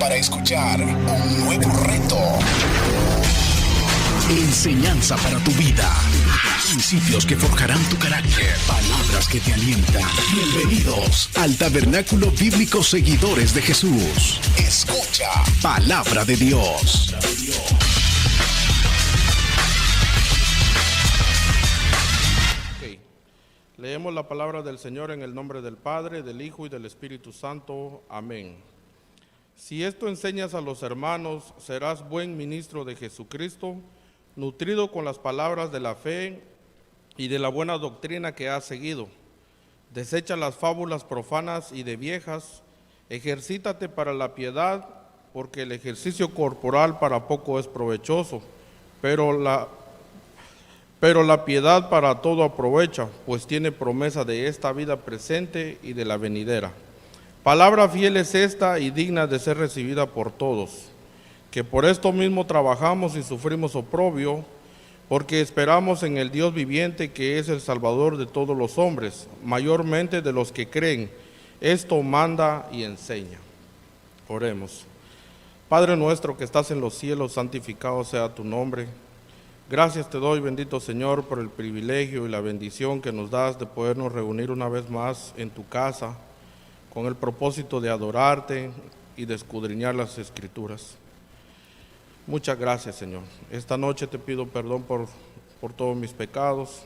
para escuchar un nuevo reto. Enseñanza para tu vida. Principios que forjarán tu carácter. Palabras que te alientan. Bienvenidos al Tabernáculo Bíblico Seguidores de Jesús. Escucha Palabra de Dios. Leemos la palabra del Señor en el nombre del Padre, del Hijo y del Espíritu Santo. Amén. Si esto enseñas a los hermanos, serás buen ministro de Jesucristo, nutrido con las palabras de la fe y de la buena doctrina que has seguido. Desecha las fábulas profanas y de viejas, ejercítate para la piedad, porque el ejercicio corporal para poco es provechoso, pero la piedad para todo aprovecha, pues tiene promesa de esta vida presente y de la venidera. Palabra fiel es esta y digna de ser recibida por todos, que por esto mismo trabajamos y sufrimos oprobio, porque esperamos en el Dios viviente, que es el Salvador de todos los hombres, mayormente de los que creen. Esto manda y enseña. Oremos. Padre nuestro que estás en los cielos, santificado sea tu nombre. Gracias te doy, bendito Señor, por el privilegio y la bendición que nos das de podernos reunir una vez más en tu casa con el propósito de adorarte y de escudriñar las Escrituras. Muchas gracias, Señor. Esta noche te pido perdón por todos mis pecados.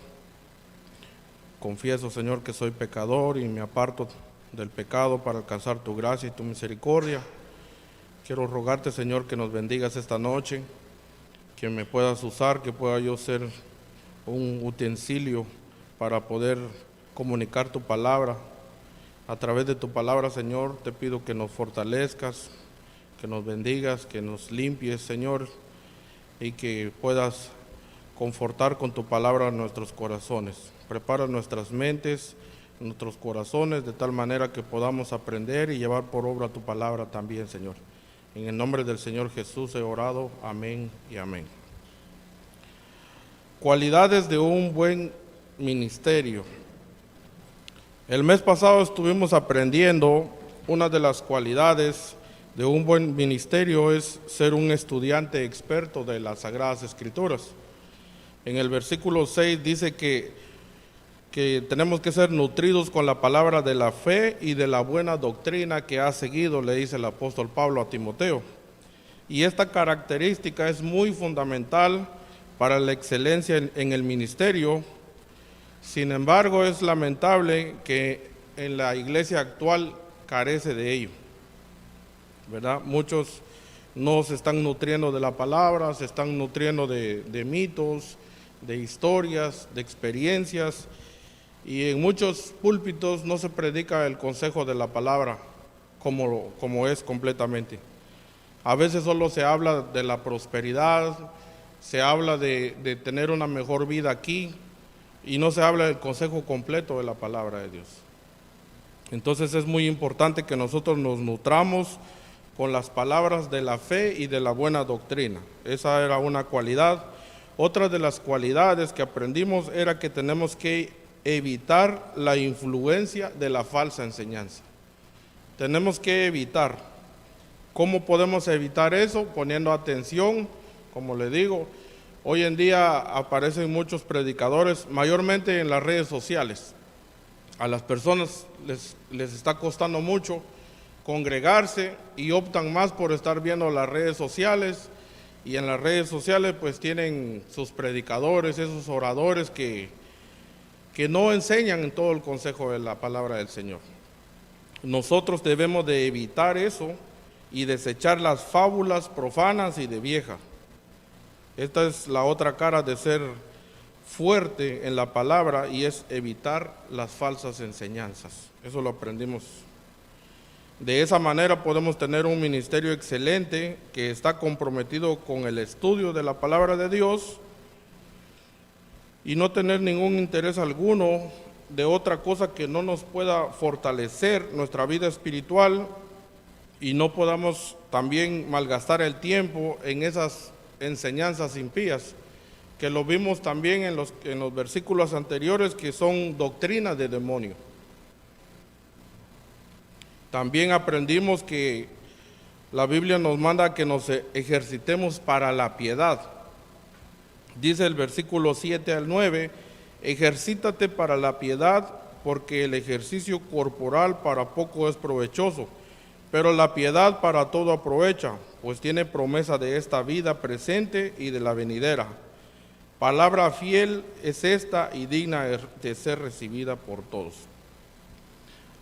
Confieso, Señor, que soy pecador y me aparto del pecado para alcanzar tu gracia y tu misericordia. Quiero rogarte, Señor, que nos bendigas esta noche, que me puedas usar, que pueda yo ser un utensilio para poder comunicar tu palabra. A través de tu palabra, Señor, te pido que nos fortalezcas, que nos bendigas, que nos limpies, Señor, y que puedas confortar con tu palabra nuestros corazones. Prepara nuestras mentes, nuestros corazones, de tal manera que podamos aprender y llevar por obra tu palabra también, Señor. En el nombre del Señor Jesús he orado, amén y amén. Cualidades de un buen ministerio. El mes pasado estuvimos aprendiendo una de las cualidades de un buen ministerio es ser un estudiante experto de las Sagradas Escrituras. En el versículo 6 dice que tenemos que ser nutridos con la palabra de la fe y de la buena doctrina que ha seguido, le dice el apóstol Pablo a Timoteo. Y esta característica es muy fundamental para la excelencia en el ministerio. Sin embargo, es lamentable que en la iglesia actual carece de ello, ¿verdad? Muchos no se están nutriendo de la palabra, se están nutriendo de mitos, de historias, de experiencias, y en muchos púlpitos no se predica el consejo de la palabra como es completamente. A veces solo se habla de la prosperidad, se habla de tener una mejor vida aquí, y no se habla del consejo completo de la palabra de Dios. Entonces es muy importante que nosotros nos nutramos con las palabras de la fe y de la buena doctrina. Esa era una cualidad. Otra de las cualidades que aprendimos era que tenemos que evitar la influencia de la falsa enseñanza. Tenemos que evitar. ¿Cómo podemos evitar eso? Poniendo atención, como le digo. Hoy en día aparecen muchos predicadores, mayormente en las redes sociales. A las personas les está costando mucho congregarse y optan más por estar viendo las redes sociales, y en las redes sociales pues tienen sus predicadores, esos oradores que no enseñan en todo el consejo de la palabra del Señor. Nosotros debemos de evitar eso y desechar las fábulas profanas y de vieja. Esta es la otra cara de ser fuerte en la palabra, y es evitar las falsas enseñanzas. Eso lo aprendimos. De esa manera podemos tener un ministerio excelente que está comprometido con el estudio de la palabra de Dios y no tener ningún interés alguno de otra cosa que no nos pueda fortalecer nuestra vida espiritual, y no podamos también malgastar el tiempo en esas enseñanzas impías, que lo vimos también en los versículos anteriores, que son doctrinas de demonio. También aprendimos que La Biblia nos manda que nos ejercitemos para la piedad. Dice el versículo 7 al 9, ejercítate para la piedad, porque el ejercicio corporal para poco es provechoso, pero la piedad para todo aprovecha, pues tiene promesa de esta vida presente y de la venidera. Palabra fiel es esta y digna de ser recibida por todos.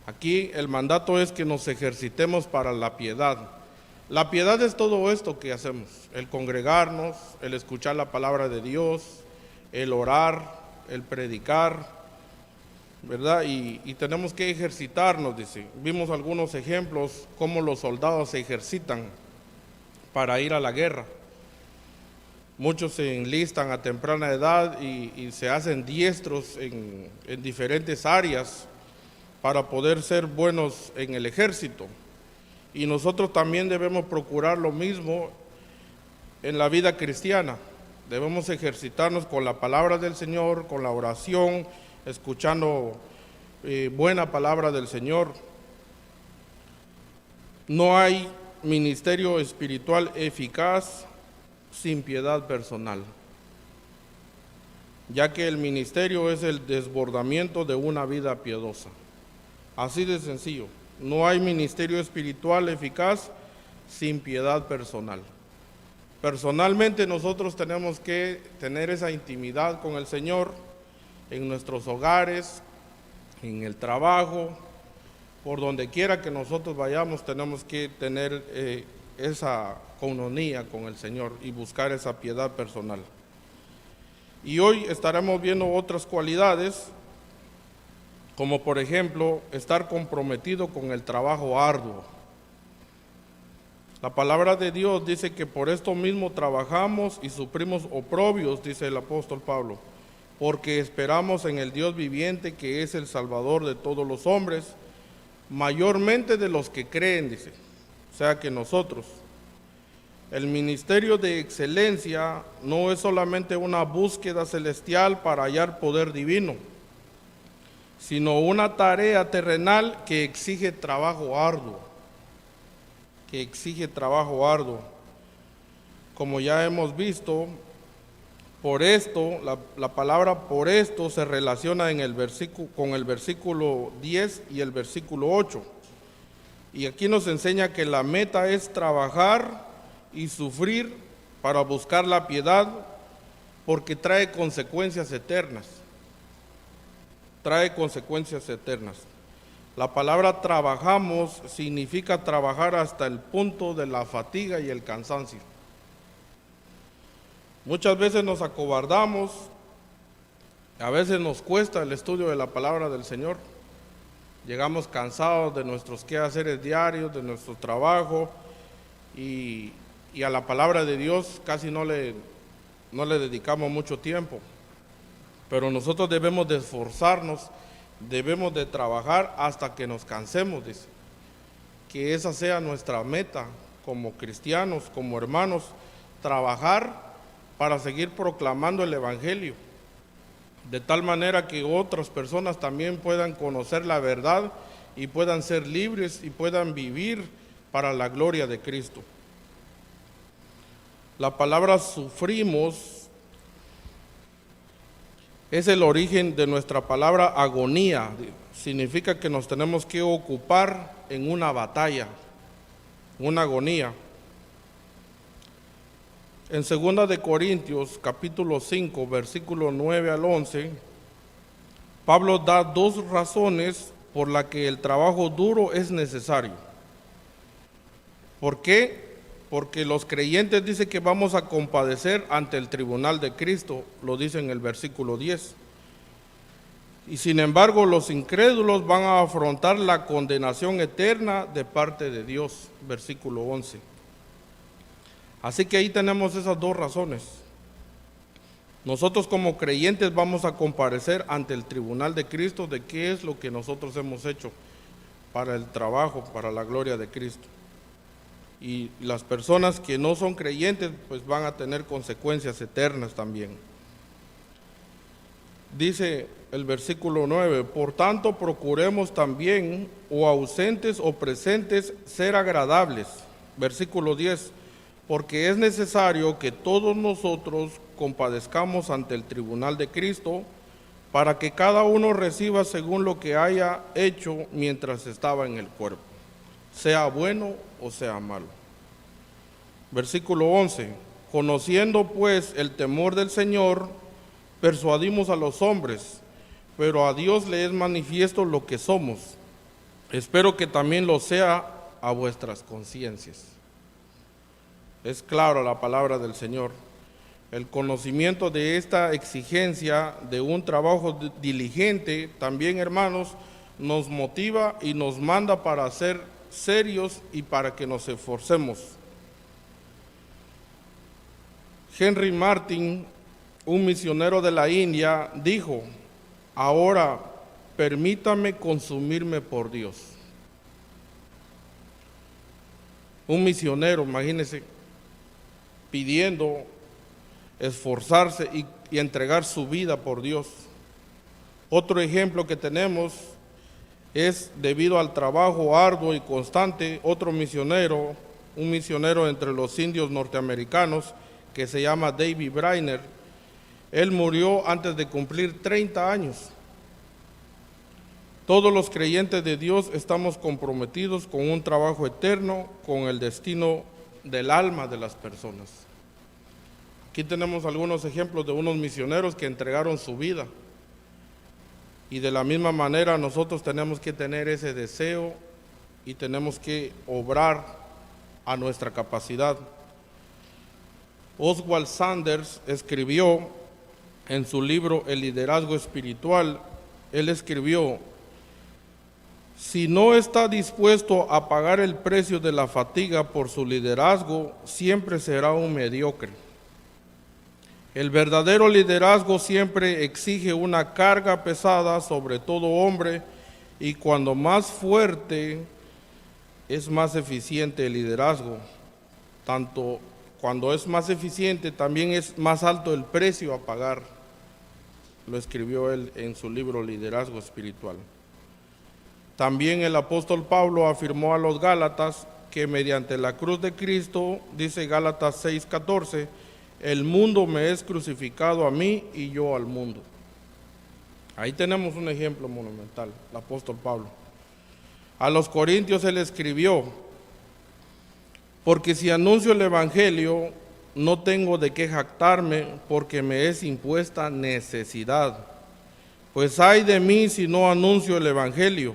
Aquí el mandato es que nos ejercitemos para la piedad. La piedad es todo esto que hacemos, el congregarnos, el escuchar la palabra de Dios, el orar, el predicar, ¿verdad? Y tenemos que ejercitarnos, dice. Vimos algunos ejemplos, cómo los soldados se ejercitan para ir a la guerra. Muchos se enlistan a temprana edad y se hacen diestros en diferentes áreas para poder ser buenos en el ejército. Y nosotros también debemos procurar lo mismo en la vida cristiana. Debemos ejercitarnos con la palabra del Señor, con la oración, escuchando buena palabra del Señor. No hay ministerio espiritual eficaz sin piedad personal, ya que el ministerio es el desbordamiento de una vida piadosa. Así de sencillo. No hay ministerio espiritual eficaz sin piedad personal. Personalmente nosotros tenemos que tener esa intimidad con el Señor en nuestros hogares, en el trabajo, por donde quiera que nosotros vayamos, tenemos que tener esa coinonía con el Señor y buscar esa piedad personal. Y hoy estaremos viendo otras cualidades, como por ejemplo, estar comprometido con el trabajo arduo. La palabra de Dios dice que por esto mismo trabajamos y sufrimos oprobios, dice el apóstol Pablo, porque esperamos en el Dios viviente, que es el Salvador de todos los hombres, mayormente de los que creen, dice. O sea que nosotros, el ministerio de excelencia no es solamente una búsqueda celestial para hallar poder divino, sino una tarea terrenal que exige trabajo arduo, Como ya hemos visto, por esto, la palabra por esto se relaciona con el versículo 10 y el versículo 8. Y aquí nos enseña que la meta es trabajar y sufrir para buscar la piedad, porque trae consecuencias eternas. La palabra trabajamos significa trabajar hasta el punto de la fatiga y el cansancio. Muchas veces nos acobardamos, a veces nos cuesta el estudio de la palabra del Señor. Llegamos cansados de nuestros quehaceres diarios, de nuestro trabajo, y a la palabra de Dios casi no le dedicamos mucho tiempo. Pero nosotros debemos de esforzarnos, debemos de trabajar hasta que nos cansemos, dice. Que esa sea nuestra meta como cristianos, como hermanos, trabajar para seguir proclamando el Evangelio, de tal manera que otras personas también puedan conocer la verdad y puedan ser libres y puedan vivir para la gloria de Cristo. La palabra sufrimos es el origen de nuestra palabra agonía. Significa que nos tenemos que ocupar en una batalla, una agonía. En 2 de Corintios, capítulo 5, versículo 9 al 11, Pablo da dos razones por las que el trabajo duro es necesario. ¿Por qué? Porque los creyentes dicen que vamos a compadecer ante el tribunal de Cristo, lo dice en el versículo 10. Y sin embargo, los incrédulos van a afrontar la condenación eterna de parte de Dios, versículo 11. Así que ahí tenemos esas dos razones. Nosotros como creyentes vamos a comparecer ante el tribunal de Cristo de qué es lo que nosotros hemos hecho para el trabajo, para la gloria de Cristo. Y las personas que no son creyentes pues van a tener consecuencias eternas también. Dice el versículo 9, por tanto procuremos también, o ausentes o presentes, ser agradables, Versículo 10, porque es necesario que todos nosotros compadezcamos ante el tribunal de Cristo, para que cada uno reciba según lo que haya hecho mientras estaba en el cuerpo, sea bueno o sea malo. Versículo 11, conociendo pues el temor del Señor, persuadimos a los hombres, pero a Dios le es manifiesto lo que somos. Espero que también lo sea a vuestras conciencias. Es claro la palabra del Señor. El conocimiento de esta exigencia de un trabajo diligente, también, hermanos, nos motiva y nos manda para ser serios y para que nos esforcemos. Henry Martyn, un misionero de la India, dijo: ahora permítame consumirme por Dios. Un misionero, imagínense, pidiendo esforzarse y entregar su vida por Dios. Otro ejemplo que tenemos es, debido al trabajo arduo y constante, otro misionero, un misionero entre los indios norteamericanos, que se llama David Brainerd. Él murió antes de cumplir 30 años. Todos los creyentes de Dios estamos comprometidos con un trabajo eterno, con el destino del alma de las personas. Aquí tenemos algunos ejemplos de unos misioneros que entregaron su vida. Y de la misma manera nosotros tenemos que tener ese deseo y tenemos que obrar a nuestra capacidad. Oswald Sanders escribió en su libro El liderazgo espiritual, él escribió: si no está dispuesto a pagar el precio de la fatiga por su liderazgo, siempre será un mediocre. El verdadero liderazgo siempre exige una carga pesada sobre todo hombre, y cuando más fuerte es más eficiente el liderazgo. Tanto cuando es más eficiente, también es más alto el precio a pagar. Lo escribió él en su libro Liderazgo Espiritual. También el apóstol Pablo afirmó a los Gálatas que mediante la cruz de Cristo, dice Gálatas 6:14, el mundo me es crucificado a mí y yo al mundo. Ahí tenemos un ejemplo monumental, el apóstol Pablo. A los Corintios él escribió: porque si anuncio el Evangelio, no tengo de qué jactarme, porque me es impuesta necesidad. Pues ay de mí si no anuncio el Evangelio.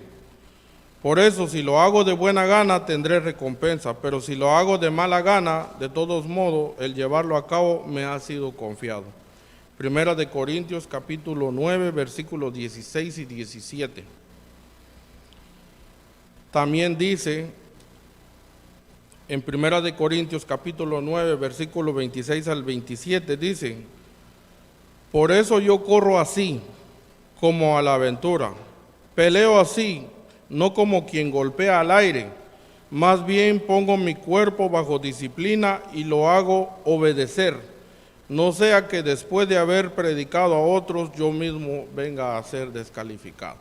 Por eso, si lo hago de buena gana, tendré recompensa, pero si lo hago de mala gana, de todos modos, el llevarlo a cabo me ha sido confiado. Primera de Corintios, capítulo 9, versículos 16 y 17. También dice, en Primera de Corintios, capítulo 9, versículo 26 al 27, dice: por eso yo corro así, como a la aventura, peleo así, no como quien golpea al aire, más bien pongo mi cuerpo bajo disciplina y lo hago obedecer, no sea que después de haber predicado a otros, yo mismo venga a ser descalificado.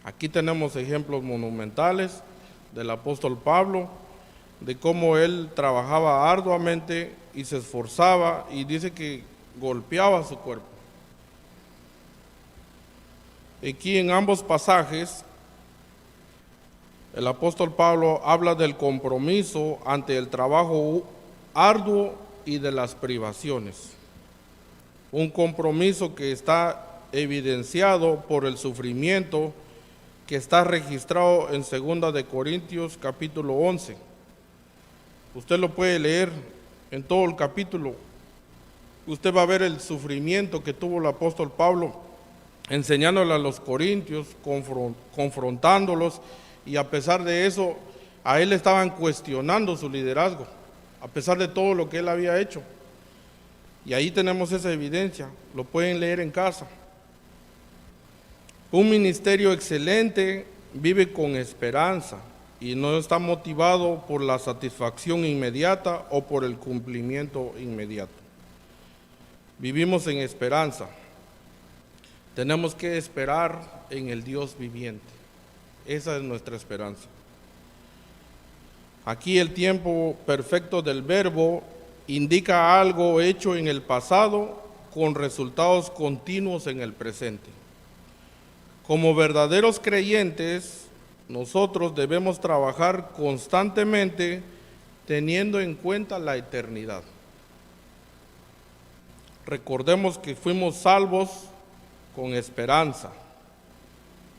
Aquí tenemos ejemplos monumentales del apóstol Pablo, de cómo él trabajaba arduamente y se esforzaba, y dice que golpeaba su cuerpo. Aquí en ambos pasajes, el apóstol Pablo habla del compromiso ante el trabajo arduo y de las privaciones. Un compromiso que está evidenciado por el sufrimiento que está registrado en 2 de Corintios capítulo 11. Usted lo puede leer en todo el capítulo. Usted va a ver el sufrimiento que tuvo el apóstol Pablo enseñándole a los corintios, confrontándolos, y a pesar de eso, a él estaban cuestionando su liderazgo, a pesar de todo lo que él había hecho. Y ahí tenemos esa evidencia, lo pueden leer en casa. Un ministerio excelente vive con esperanza y no está motivado por la satisfacción inmediata o por el cumplimiento inmediato. Vivimos en esperanza. Tenemos que esperar en el Dios viviente. Esa es nuestra esperanza. Aquí el tiempo perfecto del verbo indica algo hecho en el pasado con resultados continuos en el presente. Como verdaderos creyentes, nosotros debemos trabajar constantemente teniendo en cuenta la eternidad. Recordemos que fuimos salvos con esperanza,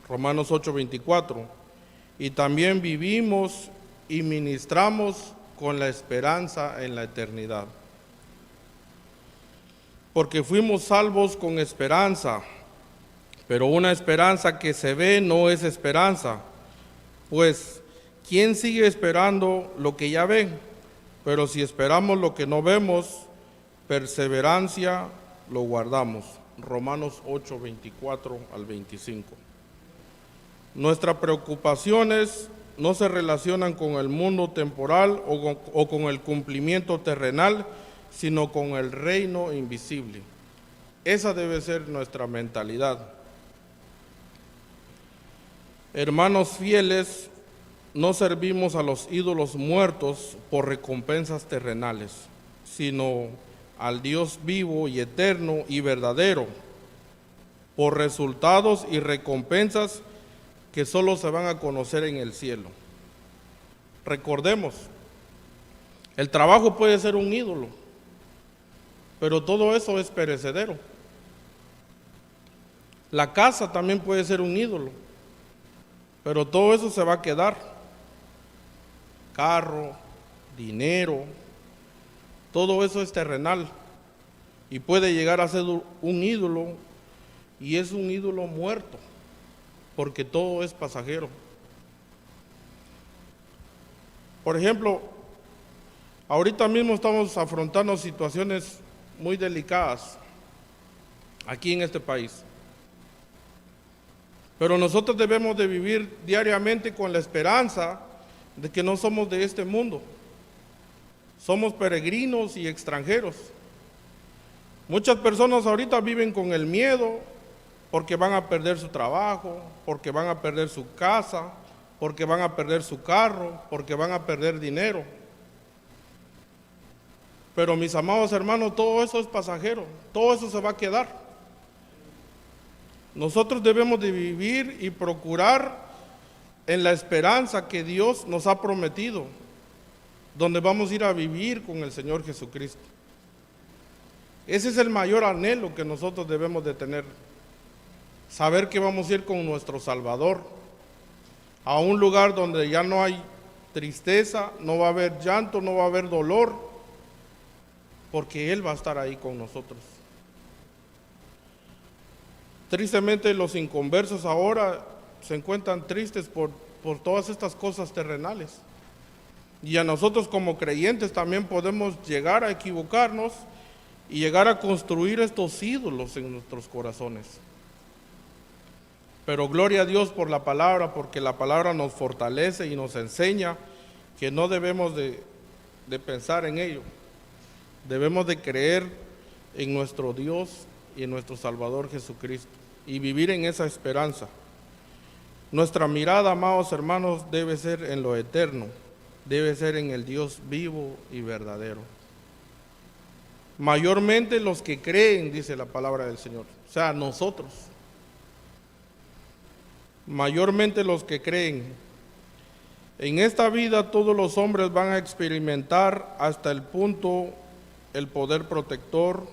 Romanos 8:24, y también vivimos y ministramos con la esperanza en la eternidad. Porque fuimos salvos con esperanza, pero una esperanza que se ve no es esperanza, pues ¿quién sigue esperando lo que ya ve? Pero si esperamos lo que no vemos, perseverancia lo guardamos. Romanos 8:24 al 25. Nuestras preocupaciones no se relacionan con el mundo temporal o con el cumplimiento terrenal, sino con el reino invisible. Esa debe ser nuestra mentalidad. Hermanos fieles, no servimos a los ídolos muertos por recompensas terrenales, sino al Dios vivo y eterno y verdadero, por resultados y recompensas que solo se van a conocer en el cielo. Recordemos, el trabajo puede ser un ídolo, pero todo eso es perecedero. La casa también puede ser un ídolo, pero todo eso se va a quedar. Carro, dinero, todo eso es terrenal y puede llegar a ser un ídolo, y es un ídolo muerto, porque todo es pasajero. Por ejemplo, ahorita mismo estamos afrontando situaciones muy delicadas aquí en este país, pero nosotros debemos de vivir diariamente con la esperanza de que no somos de este mundo, somos peregrinos y extranjeros. Muchas personas ahorita viven con el miedo porque van a perder su trabajo, porque van a perder su casa, porque van a perder su carro, porque van a perder dinero. Pero mis amados hermanos, todo eso es pasajero, todo eso se va a quedar. Nosotros debemos de vivir y procurar en la esperanza que Dios nos ha prometido, donde vamos a ir a vivir con el Señor Jesucristo. Ese es el mayor anhelo que nosotros debemos de tener. Saber que vamos a ir con nuestro Salvador a un lugar donde ya no hay tristeza, no va a haber llanto, no va a haber dolor, porque Él va a estar ahí con nosotros. Tristemente los inconversos ahora se encuentran tristes por todas estas cosas terrenales. Y a nosotros como creyentes también podemos llegar a equivocarnos y llegar a construir estos ídolos en nuestros corazones. Pero gloria a Dios por la palabra, porque la palabra nos fortalece y nos enseña que no debemos de pensar en ello. Debemos de creer en nuestro Dios y en nuestro Salvador Jesucristo y vivir en esa esperanza. Nuestra mirada, amados hermanos, debe ser en lo eterno, debe ser en el Dios vivo y verdadero. Mayormente los que creen, dice la palabra del Señor, o sea, nosotros. Mayormente los que creen. En esta vida todos los hombres van a experimentar hasta el punto el poder protector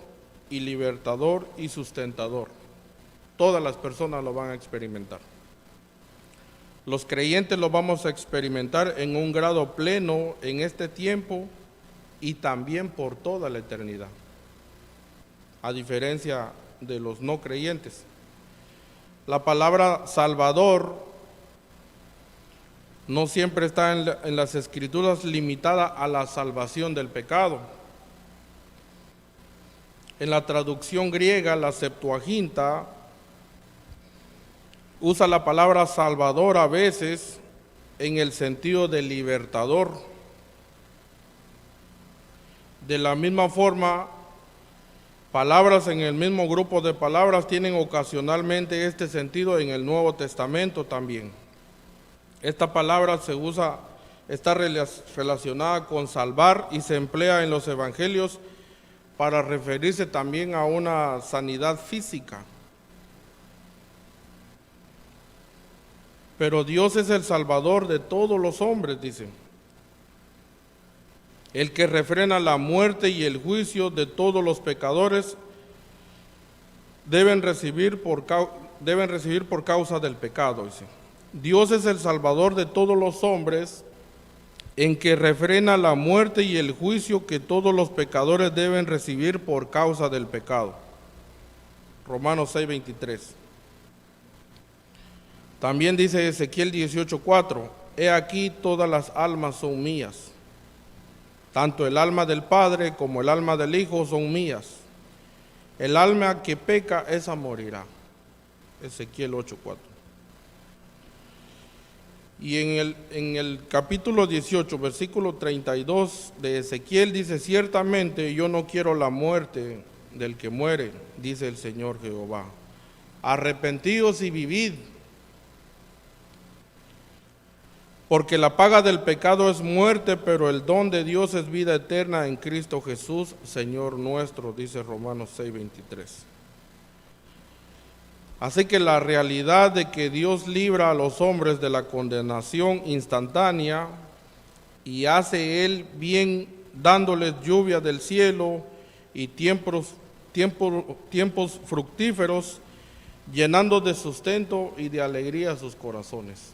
y libertador y sustentador. Todas las personas lo van a experimentar. Los creyentes lo vamos a experimentar en un grado pleno en este tiempo y también por toda la eternidad, a diferencia de los no creyentes. La palabra Salvador no siempre está en las Escrituras limitada a la salvación del pecado. En la traducción griega, la Septuaginta, usa la palabra Salvador a veces en el sentido de libertador. De la misma forma, palabras en el mismo grupo de palabras tienen ocasionalmente este sentido en el Nuevo Testamento también. Esta palabra se usa está relacionada con salvar y se emplea en los evangelios para referirse también a una sanidad física. Pero Dios es el Salvador de todos los hombres, dice. El que refrena la muerte y el juicio de todos los pecadores deben recibir por causa del pecado, dice. Dios es el Salvador de todos los hombres, en que refrena la muerte y el juicio que todos los pecadores deben recibir por causa del pecado. Romanos 6:23. También dice Ezequiel 18:4, he aquí todas las almas son mías, tanto el alma del Padre como el alma del Hijo son mías. El alma que peca, esa morirá. Ezequiel 8:4. Y en el capítulo 18, versículo 32 de Ezequiel dice, ciertamente yo no quiero la muerte del que muere, dice el Señor Jehová. Arrepentíos y vivid, porque la paga del pecado es muerte, pero el don de Dios es vida eterna en Cristo Jesús, Señor nuestro, dice Romanos 6:23. Así que la realidad de que Dios libra a los hombres de la condenación instantánea y hace Él bien dándoles lluvia del cielo y tiempos fructíferos, llenando de sustento y de alegría sus corazones.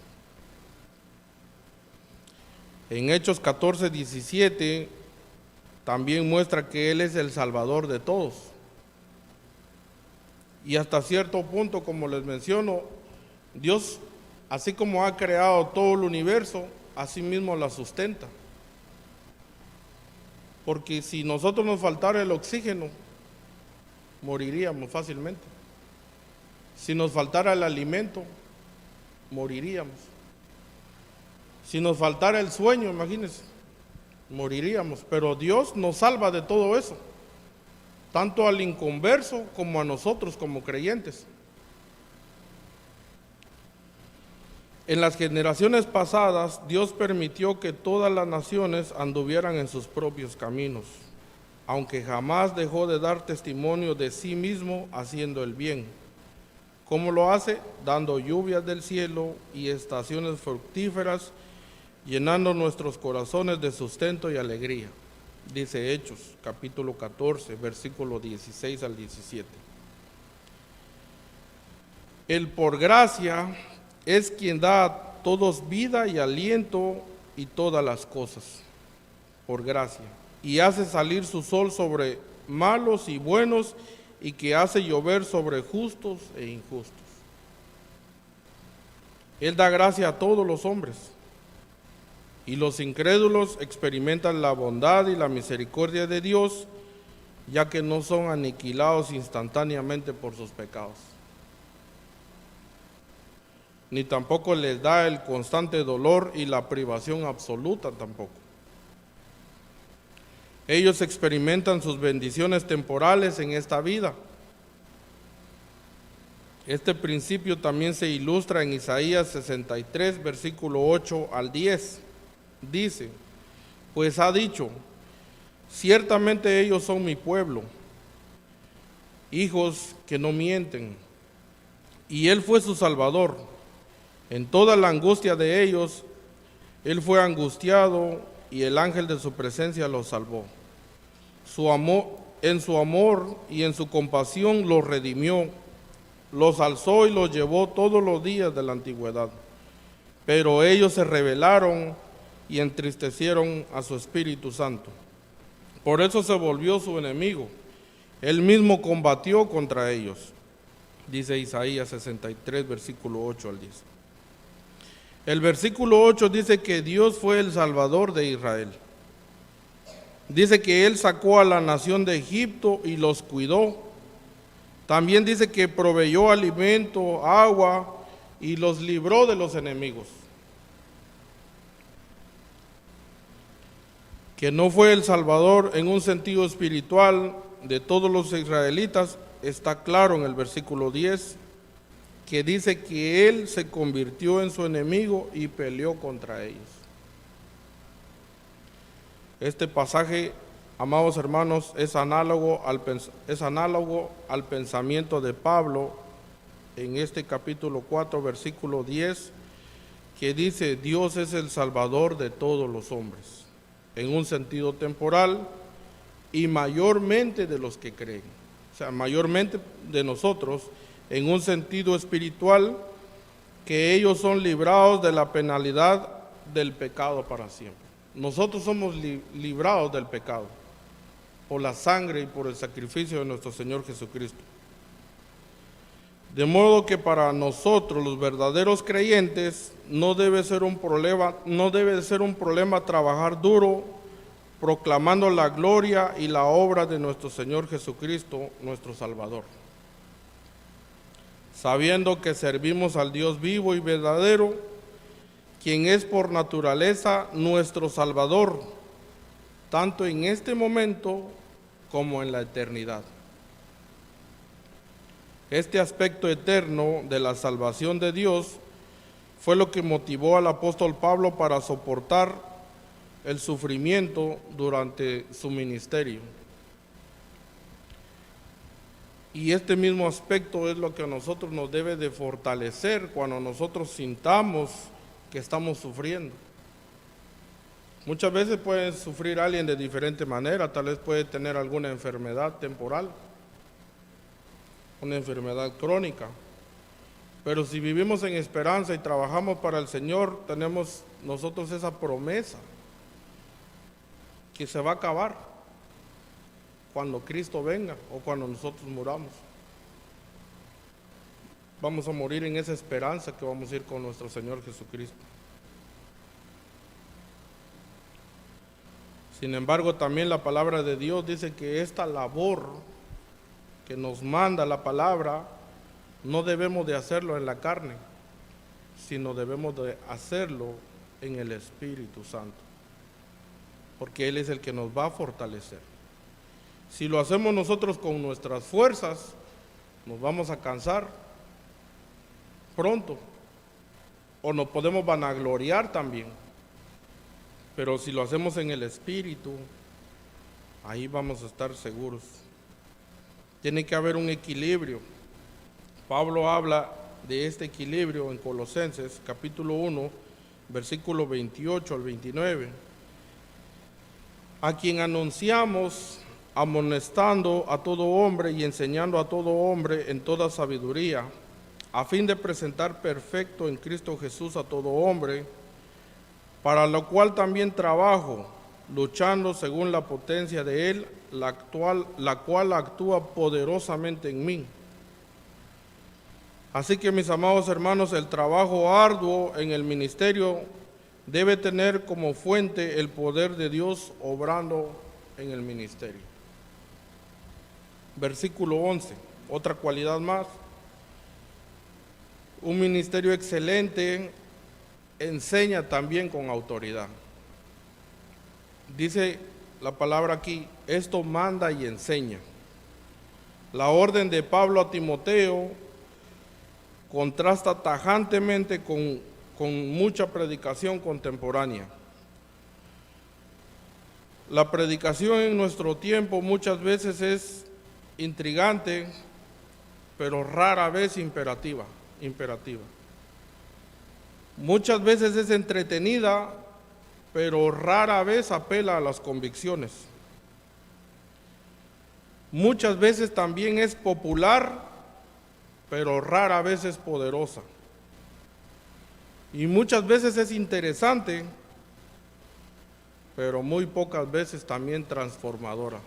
En Hechos 14:17 también muestra que Él es el Salvador de todos. Y hasta cierto punto, como les menciono, Dios, así como ha creado todo el universo, así mismo la sustenta. Porque si nosotros nos faltara el oxígeno, moriríamos fácilmente. Si nos faltara el alimento, moriríamos. Si nos faltara el sueño, imagínense, moriríamos. Pero Dios nos salva de todo eso, tanto al inconverso como a nosotros como creyentes. En las generaciones pasadas, Dios permitió que todas las naciones anduvieran en sus propios caminos, aunque jamás dejó de dar testimonio de sí mismo haciendo el bien. ¿Cómo lo hace? Dando lluvias del cielo y estaciones fructíferas, llenando nuestros corazones de sustento y alegría. Dice Hechos, capítulo 14, versículo 16 al 17. El por gracia es quien da a todos vida y aliento y todas las cosas, por gracia. Y hace salir su sol sobre malos y buenos, y que hace llover sobre justos e injustos. Él da gracia a todos los hombres. Y los incrédulos experimentan la bondad y la misericordia de Dios, ya que no son aniquilados instantáneamente por sus pecados. Ni tampoco les da el constante dolor y la privación absoluta tampoco. Ellos experimentan sus bendiciones temporales en esta vida. Este principio también se ilustra en Isaías 63, versículo 8 al 10. Dice, pues ha dicho, ciertamente ellos son mi pueblo, hijos que no mienten, y Él fue su Salvador. En toda la angustia de ellos, Él fue angustiado, y el ángel de su presencia los salvó. En su amor y en su compasión los redimió, los alzó y los llevó todos los días de la antigüedad. Pero ellos se rebelaron y entristecieron a su Espíritu Santo. Por eso se volvió su enemigo. Él mismo combatió contra ellos. Dice Isaías 63, versículo 8 al 10. El versículo 8 dice que Dios fue el Salvador de Israel. Dice que Él sacó a la nación de Egipto y los cuidó. También dice que proveyó alimento, agua y los libró de los enemigos. Que no fue el Salvador en un sentido espiritual de todos los israelitas, está claro en el versículo 10, que dice que Él se convirtió en su enemigo y peleó contra ellos. Este pasaje, amados hermanos, es análogo al pensamiento de Pablo en este capítulo 4, versículo 10, que dice: Dios es el Salvador de todos los hombres, en un sentido temporal y mayormente de los que creen. O sea, mayormente de nosotros, en un sentido espiritual, que ellos son librados de la penalidad del pecado para siempre. Nosotros somos librados del pecado por la sangre y por el sacrificio de nuestro Señor Jesucristo. De modo que para nosotros, los verdaderos creyentes, no debe ser un problema trabajar duro proclamando la gloria y la obra de nuestro Señor Jesucristo, nuestro Salvador, sabiendo que servimos al Dios vivo y verdadero, quien es por naturaleza nuestro Salvador, tanto en este momento como en la eternidad. Este aspecto eterno de la salvación de Dios fue lo que motivó al apóstol Pablo para soportar el sufrimiento durante su ministerio. Y este mismo aspecto es lo que a nosotros nos debe de fortalecer cuando nosotros sintamos que estamos sufriendo. Muchas veces puede sufrir alguien de diferente manera, tal vez puede tener alguna enfermedad temporal, una enfermedad crónica, pero si vivimos en esperanza y trabajamos para el Señor, tenemos nosotros esa promesa que se va a acabar cuando Cristo venga o cuando nosotros muramos. Vamos a morir en esa esperanza que vamos a ir con nuestro Señor Jesucristo. Sin embargo, también la palabra de Dios dice que esta labor que nos manda la palabra, no debemos de hacerlo en la carne, sino debemos de hacerlo en el Espíritu Santo, porque Él es el que nos va a fortalecer. Si lo hacemos nosotros con nuestras fuerzas, nos vamos a cansar pronto, o nos podemos vanagloriar también. Pero si lo hacemos en el Espíritu, ahí vamos a estar seguros. Tiene que haber un equilibrio. Pablo habla de este equilibrio en Colosenses, capítulo 1, versículo 28 al 29. A quien anunciamos, amonestando a todo hombre y enseñando a todo hombre en toda sabiduría, a fin de presentar perfecto en Cristo Jesús a todo hombre, para lo cual también trabajo, luchando según la potencia de Él, la cual actúa poderosamente en mí. Así que, mis amados hermanos, el trabajo arduo en el ministerio debe tener como fuente el poder de Dios obrando en el ministerio. Versículo 11, otra cualidad más. Un ministerio excelente enseña también con autoridad. Dice la palabra aquí, esto manda y enseña. La orden de Pablo a Timoteo contrasta tajantemente con mucha predicación contemporánea. La predicación en nuestro tiempo muchas veces es intrigante, pero rara vez imperativa. Muchas veces es entretenida, pero rara vez apela a las convicciones. Muchas veces también es popular, pero rara vez es poderosa. Y muchas veces es interesante, pero muy pocas veces también transformadora.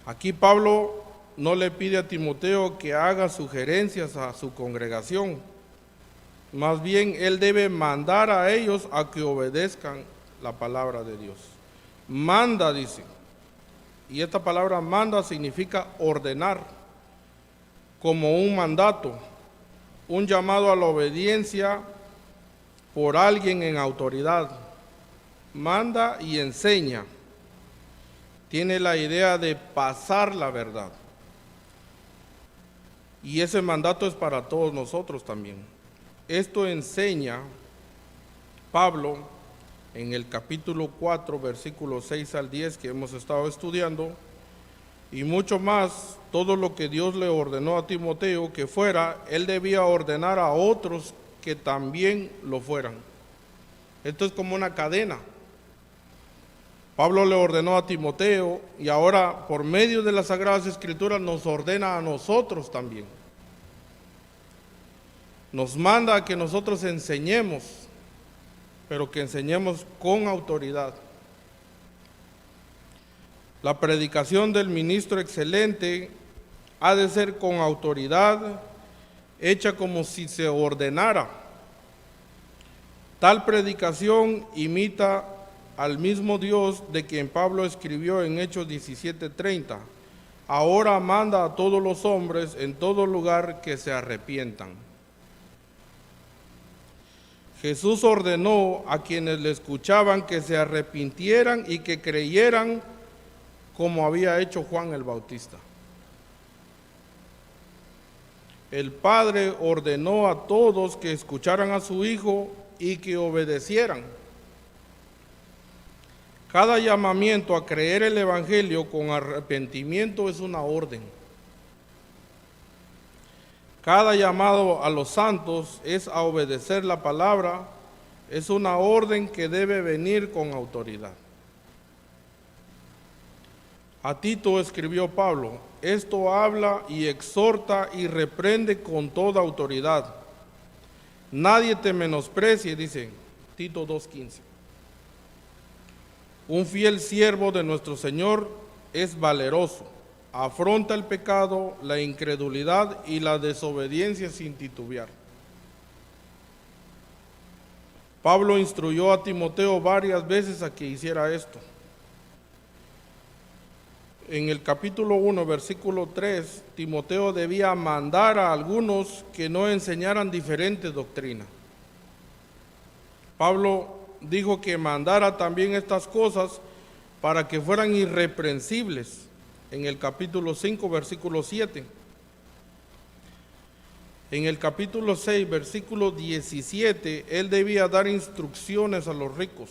Aquí Pablo no le pide a Timoteo que haga sugerencias a su congregación. Más bien, él debe mandar a ellos a que obedezcan la palabra de Dios. Manda, dice. Y esta palabra manda significa ordenar, como un mandato, un llamado a la obediencia por alguien en autoridad. Manda y enseña. Tiene la idea de pasar la verdad. Y ese mandato es para todos nosotros también. Esto enseña Pablo en el capítulo 4, versículos 6 al 10 que hemos estado estudiando, y mucho más, todo lo que Dios le ordenó a Timoteo que fuera, él debía ordenar a otros que también lo fueran. Esto es como una cadena. Pablo le ordenó a Timoteo y ahora por medio de las Sagradas Escrituras nos ordena a nosotros también. Nos manda a que nosotros enseñemos, pero que enseñemos con autoridad. La predicación del ministro excelente ha de ser con autoridad, hecha como si se ordenara. Tal predicación imita al mismo Dios de quien Pablo escribió en Hechos 17:30. Ahora manda a todos los hombres en todo lugar que se arrepientan. Jesús ordenó a quienes le escuchaban que se arrepintieran y que creyeran como había hecho Juan el Bautista. El Padre ordenó a todos que escucharan a su Hijo y que obedecieran. Cada llamamiento a creer el Evangelio con arrepentimiento es una orden. Cada llamado a los santos es a obedecer la palabra, es una orden que debe venir con autoridad. A Tito escribió Pablo: esto habla y exhorta y reprende con toda autoridad. Nadie te menosprecie, dice Tito 2:15. Un fiel siervo de nuestro Señor es valeroso, afronta el pecado, la incredulidad y la desobediencia sin titubear. Pablo instruyó a Timoteo varias veces a que hiciera esto. En el capítulo 1, versículo 3, Timoteo debía mandar a algunos que no enseñaran diferente doctrina. Pablo dijo que mandara también estas cosas para que fueran irreprensibles, en el capítulo 5, versículo 7. En el capítulo 6, versículo 17, él debía dar instrucciones a los ricos.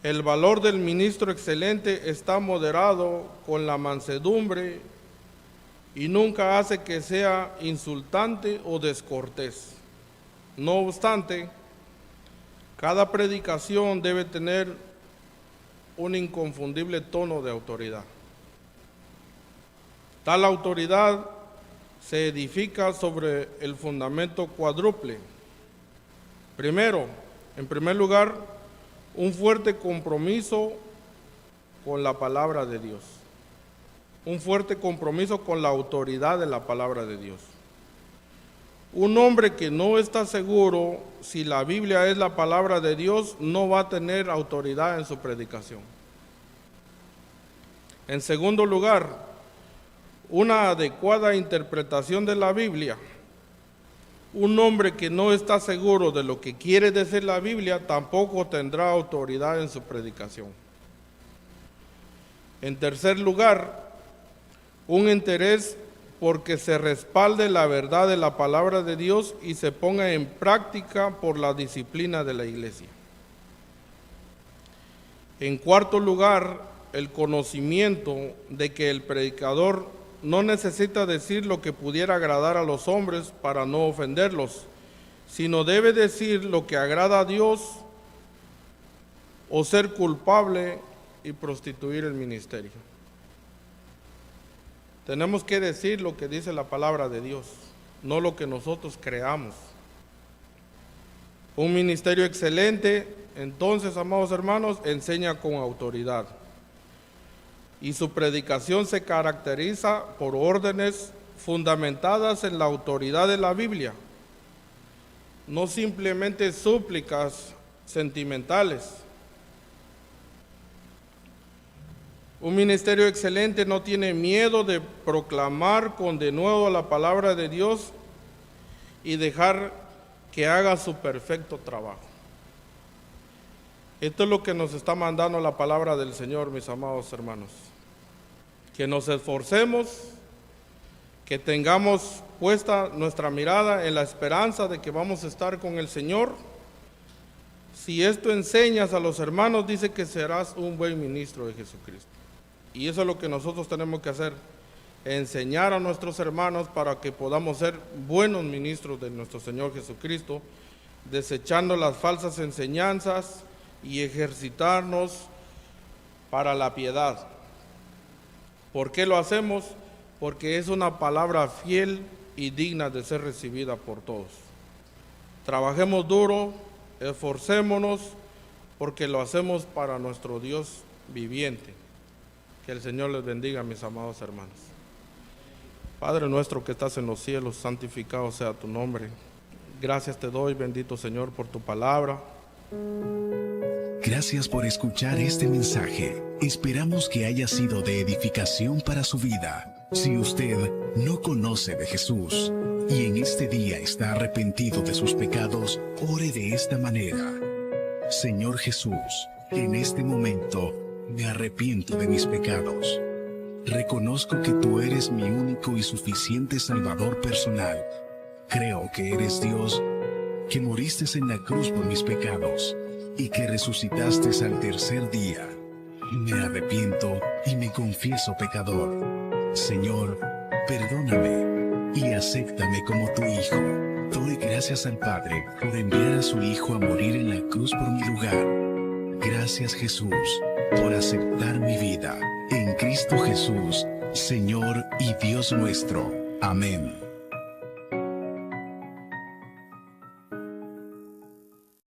El valor del ministro excelente está moderado con la mansedumbre y nunca hace que sea insultante o descortés. No obstante, cada predicación debe tener un inconfundible tono de autoridad. Tal autoridad se edifica sobre el fundamento cuádruple. Primero, en primer lugar, un fuerte compromiso con la palabra de Dios. Un fuerte compromiso con la autoridad de la palabra de Dios. Un hombre que no está seguro si la Biblia es la palabra de Dios no va a tener autoridad en su predicación. En segundo lugar, una adecuada interpretación de la Biblia. Un hombre que no está seguro de lo que quiere decir la Biblia tampoco tendrá autoridad en su predicación. En tercer lugar, un interés porque se respalde la verdad de la palabra de Dios y se ponga en práctica por la disciplina de la iglesia. En cuarto lugar, el conocimiento de que el predicador no necesita decir lo que pudiera agradar a los hombres para no ofenderlos, sino debe decir lo que agrada a Dios o ser culpable y prostituir el ministerio. Tenemos que decir lo que dice la palabra de Dios, no lo que nosotros creamos. Un ministerio excelente, entonces, amados hermanos, enseña con autoridad. Y su predicación se caracteriza por órdenes fundamentadas en la autoridad de la Biblia, no simplemente súplicas sentimentales. Un ministerio excelente no tiene miedo de proclamar con denuedo la palabra de Dios y dejar que haga su perfecto trabajo. Esto es lo que nos está mandando la palabra del Señor, mis amados hermanos. Que nos esforcemos, que tengamos puesta nuestra mirada en la esperanza de que vamos a estar con el Señor, si esto enseñas a los hermanos, dice que serás un buen ministro de Jesucristo. Y eso es lo que nosotros tenemos que hacer, enseñar a nuestros hermanos para que podamos ser buenos ministros de nuestro Señor Jesucristo, desechando las falsas enseñanzas y ejercitarnos para la piedad. ¿Por qué lo hacemos? Porque es una palabra fiel y digna de ser recibida por todos. Trabajemos duro, esforcémonos, porque lo hacemos para nuestro Dios viviente. Que el Señor les bendiga, mis amados hermanos. Padre nuestro que estás en los cielos, santificado sea tu nombre. Gracias te doy, bendito Señor, por tu palabra. Gracias por escuchar este mensaje. Esperamos que haya sido de edificación para su vida. Si usted no conoce de Jesús y en este día está arrepentido de sus pecados, ore de esta manera. Señor Jesús, en este momento me arrepiento de mis pecados. Reconozco que tú eres mi único y suficiente Salvador personal. Creo que eres Dios, que moriste en la cruz por mis pecados y que resucitaste al tercer día. Me arrepiento y me confieso pecador. Señor, perdóname y acéptame como tu Hijo. Doy gracias al Padre por enviar a su Hijo a morir en la cruz por mi lugar. Gracias, Jesús, por aceptar mi vida. En Cristo Jesús, Señor y Dios nuestro. Amén.